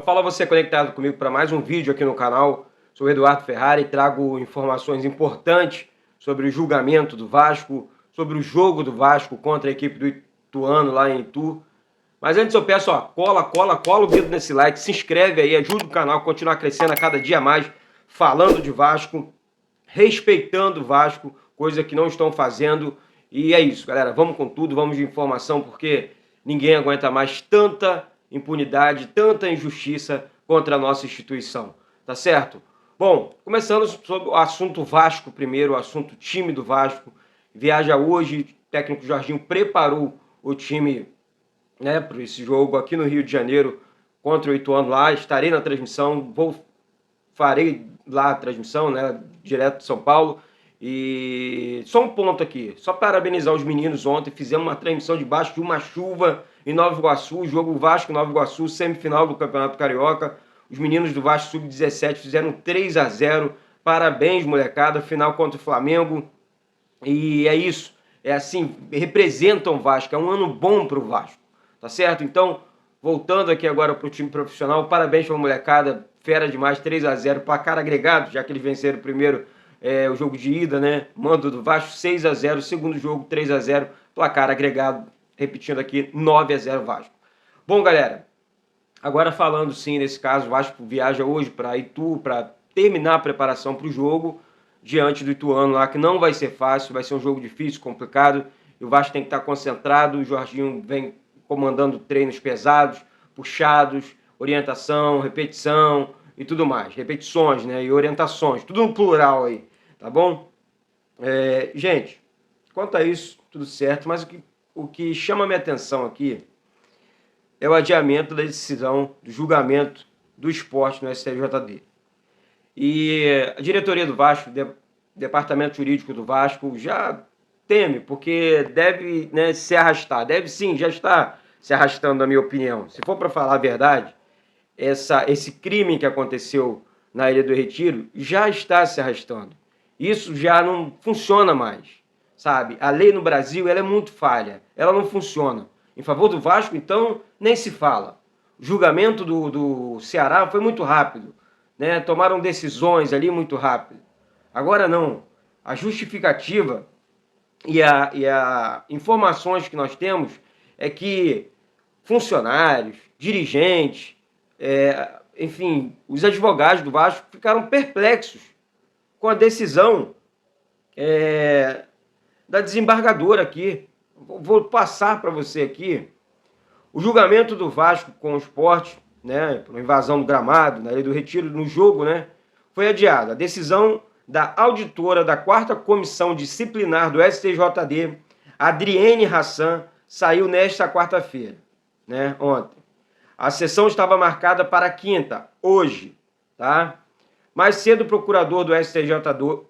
Fala você conectado comigo para mais um vídeo aqui no canal. Sou o Eduardo Ferrari e trago informações importantes sobre o julgamento do Vasco, sobre o jogo do Vasco contra a equipe do Ituano lá em Itu. Mas antes eu peço, ó, cola o dedo nesse like, se inscreve aí, ajuda o canal a continuar crescendo a cada dia mais, falando de Vasco, respeitando o Vasco, coisa que não estão fazendo. E é isso, galera, vamos com tudo, vamos de informação, porque ninguém aguenta mais tanta impunidade, tanta injustiça contra a nossa instituição, tá certo? Bom, começando sobre o assunto Vasco primeiro, o assunto time do Vasco. Viaja hoje, o técnico Jorginho preparou o time, né, para esse jogo aqui no Rio de Janeiro contra o Ituano lá. Estarei na transmissão, farei lá a transmissão, né, direto de São Paulo. E só um ponto aqui, só parabenizar os meninos. Ontem fizemos uma transmissão debaixo de uma chuva em Nova Iguaçu, jogo Vasco-Nova Iguaçu, semifinal do Campeonato Carioca. Os meninos do Vasco Sub-17 fizeram 3-0, parabéns molecada, final contra o Flamengo. E é isso, é assim, representam o Vasco, é um ano bom para o Vasco, tá certo? Então, voltando aqui agora para o time profissional, parabéns para a molecada, fera demais, 3-0, placar agregado, já que eles venceram primeiro o jogo de ida, né? Mando do Vasco 6-0, segundo jogo 3-0, placar agregado, repetindo aqui, 9-0 Vasco. Bom, galera, agora falando sim, nesse caso, o Vasco viaja hoje para Itu para terminar a preparação para o jogo diante do Ituano lá, que não vai ser fácil, vai ser um jogo difícil, complicado, e o Vasco tem que estar concentrado. O Jorginho vem comandando treinos pesados, puxados, orientação, repetição e tudo mais, repetições, né, e orientações, tudo no plural aí, tá bom? Gente, quanto a isso, tudo certo, mas o que chama a minha atenção aqui é o adiamento da decisão do julgamento do esporte no STJD. E a diretoria do Vasco, departamento jurídico do Vasco, já teme, porque deve, né, se arrastar. Deve sim, já está se arrastando, na minha opinião. Se for para falar a verdade, esse crime que aconteceu na Ilha do Retiro já está se arrastando. Isso já não funciona mais, sabe? A lei no Brasil, ela é muito falha, ela não funciona. Em favor do Vasco, então, nem se fala. O julgamento do Ceará foi muito rápido, né? Tomaram decisões ali muito rápido. Agora não. A justificativa e a informações que nós temos é que funcionários, dirigentes, enfim, os advogados do Vasco ficaram perplexos com a decisão da desembargadora aqui. Vou passar para você aqui o julgamento do Vasco com o Sport, né, por invasão do gramado, na Ilha do Retiro, no jogo, né, foi adiado. A decisão da auditora da 4ª Comissão Disciplinar do STJD, Adriene Hassan, saiu nesta quarta-feira, né, ontem. A sessão estava marcada para quinta, hoje, tá? Mais cedo, o procurador do STJD,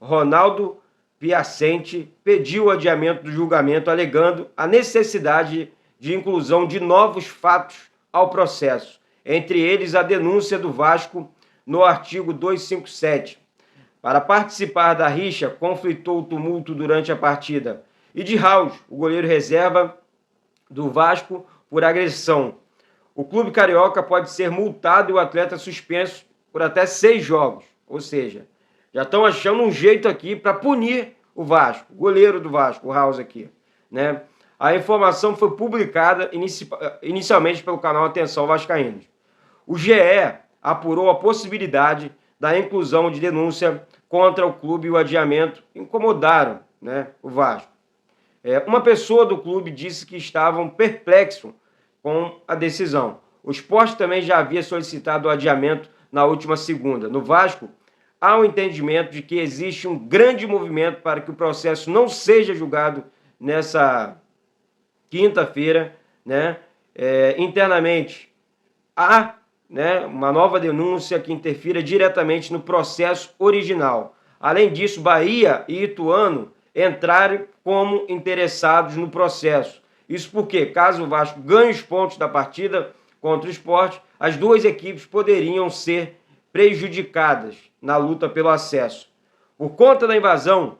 Ronaldo Piacente, pediu o adiamento do julgamento, alegando a necessidade de inclusão de novos fatos ao processo, entre eles a denúncia do Vasco no artigo 257. Para participar da rixa, conflitou o tumulto durante a partida. E de Raul, o goleiro reserva do Vasco, por agressão. O clube carioca pode ser multado e o atleta suspenso por até 6 jogos. Ou seja, já estão achando um jeito aqui para punir o Vasco, o goleiro do Vasco, o Raul aqui, né? A informação foi publicada inicialmente pelo canal Atenção Vascaínos. O GE apurou a possibilidade da inclusão de denúncia contra o clube e o adiamento incomodaram, né, o Vasco. Uma pessoa do clube disse que estavam perplexos com a decisão. O Sport também já havia solicitado o adiamento na última segunda. No Vasco, há um entendimento de que existe um grande movimento para que o processo não seja julgado nessa quinta-feira, né? Internamente, há, né, uma nova denúncia que interfira diretamente no processo original. Além disso, Bahia e Ituano entraram como interessados no processo. Isso porque, caso o Vasco ganhe os pontos da partida, contra o Sport, as duas equipes poderiam ser prejudicadas na luta pelo acesso. Por conta da invasão,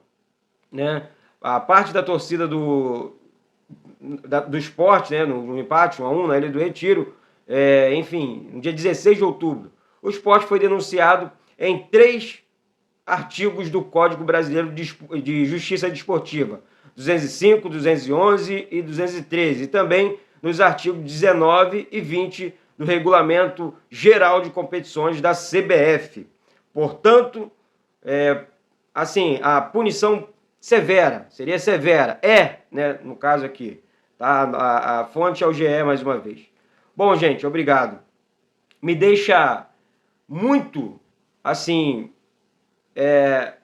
né, a parte da torcida do Sport, né, no empate 1-1 na Ilha do Retiro, enfim, no dia 16 de outubro, o Sport foi denunciado em 3 artigos do Código Brasileiro de Justiça Desportiva, 205, 211 e 213, e também nos artigos 19 e 20 do Regulamento Geral de Competições da CBF. Portanto, assim, a punição severa, seria severa, né, no caso aqui, tá? A fonte é o GE mais uma vez. Bom, gente, obrigado. Me deixa muito, assim,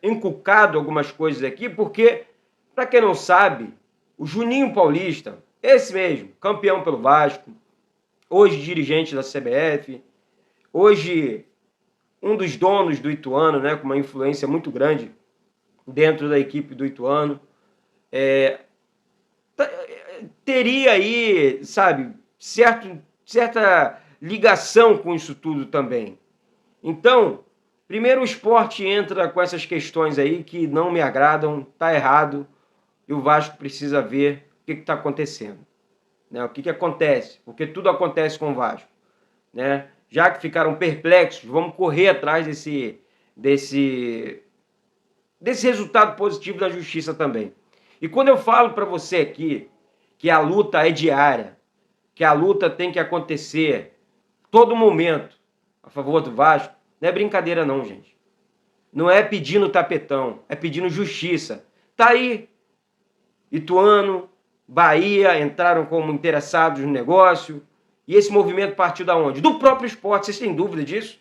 encucado algumas coisas aqui, porque, para quem não sabe, o Juninho Paulista, esse mesmo, campeão pelo Vasco, hoje dirigente da CBF, hoje um dos donos do Ituano, né, com uma influência muito grande dentro da equipe do Ituano, teria aí, sabe, certa ligação com isso tudo também. Então, primeiro o Sport entra com essas questões aí que não me agradam, tá errado, e o Vasco precisa ver o que está acontecendo, né? O que acontece, porque tudo acontece com o Vasco, né? Já que ficaram perplexos, vamos correr atrás desse resultado positivo da justiça também. E quando eu falo para você aqui que a luta é diária, que a luta tem que acontecer todo momento a favor do Vasco, não é brincadeira não, gente. Não é pedindo tapetão, é pedindo justiça. Tá aí, Ituano, Bahia entraram como interessados no negócio, e esse movimento partiu da onde? Do próprio Sport. Vocês têm dúvida disso?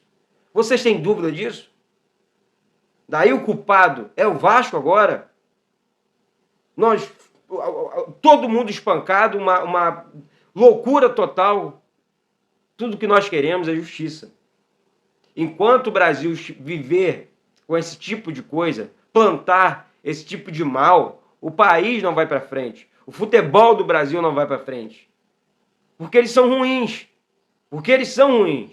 Vocês têm dúvida disso? Daí o culpado é o Vasco agora? Todo mundo espancado, uma loucura total. Tudo que nós queremos é justiça. Enquanto o Brasil viver com esse tipo de coisa, plantar esse tipo de mal, o país não vai para frente. O futebol do Brasil não vai para frente. Porque eles são ruins. Porque eles são ruins.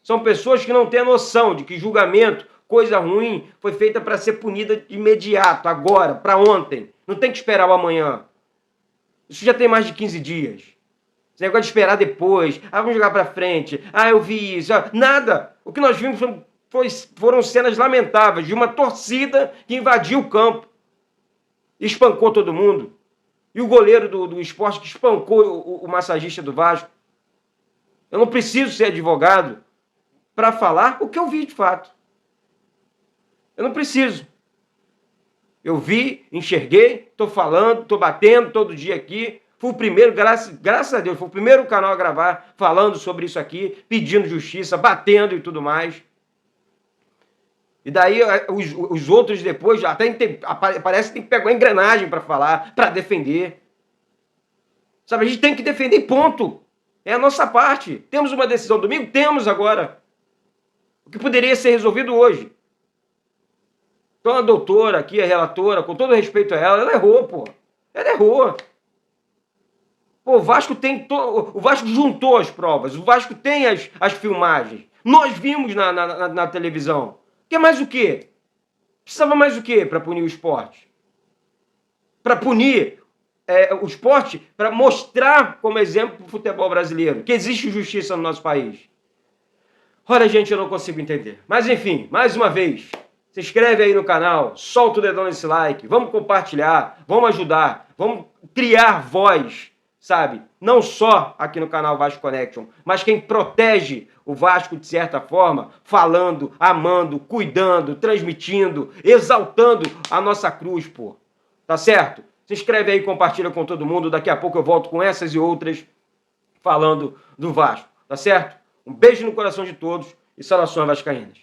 São pessoas que não têm a noção de que julgamento, coisa ruim, foi feita para ser punida de imediato, agora, para ontem. Não tem que esperar o amanhã. Isso já tem mais de 15 dias. Esse negócio de esperar depois. Vamos jogar para frente. Eu vi isso. Nada. O que nós vimos foram cenas lamentáveis de uma torcida que invadiu o campo. Espancou todo mundo. E o goleiro do Sport que espancou o massagista do Vasco. Eu não preciso ser advogado para falar o que eu vi de fato. Eu não preciso. Eu vi, enxerguei, estou falando, estou batendo todo dia aqui. Fui o primeiro, graças a Deus, fui o primeiro canal a gravar falando sobre isso aqui, pedindo justiça, batendo e tudo mais. E daí os outros depois até parece que tem que pegar a engrenagem para falar, para defender. Sabe, a gente tem que defender, ponto. É a nossa parte. Temos uma decisão domingo? Temos agora. O que poderia ser resolvido hoje. Então a doutora aqui, a relatora, com todo respeito a ela errou, pô. Ela errou. Pô, o Vasco o Vasco juntou as provas, o Vasco tem as filmagens. Nós vimos na televisão. Quer mais o quê? Precisava mais o quê para punir o Sport? Para punir o Sport, para mostrar como exemplo para o futebol brasileiro, que existe justiça no nosso país. Olha, gente, eu não consigo entender. Mas enfim, mais uma vez, se inscreve aí no canal, solta o dedão nesse like, vamos compartilhar, vamos ajudar, vamos criar voz, sabe? Não só aqui no canal Vasco Connection, mas quem protege o Vasco de certa forma, falando, amando, cuidando, transmitindo, exaltando a nossa cruz, pô. Tá certo? Se inscreve aí, compartilha com todo mundo. Daqui a pouco eu volto com essas e outras falando do Vasco. Tá certo? Um beijo no coração de todos e saudações vascaínas.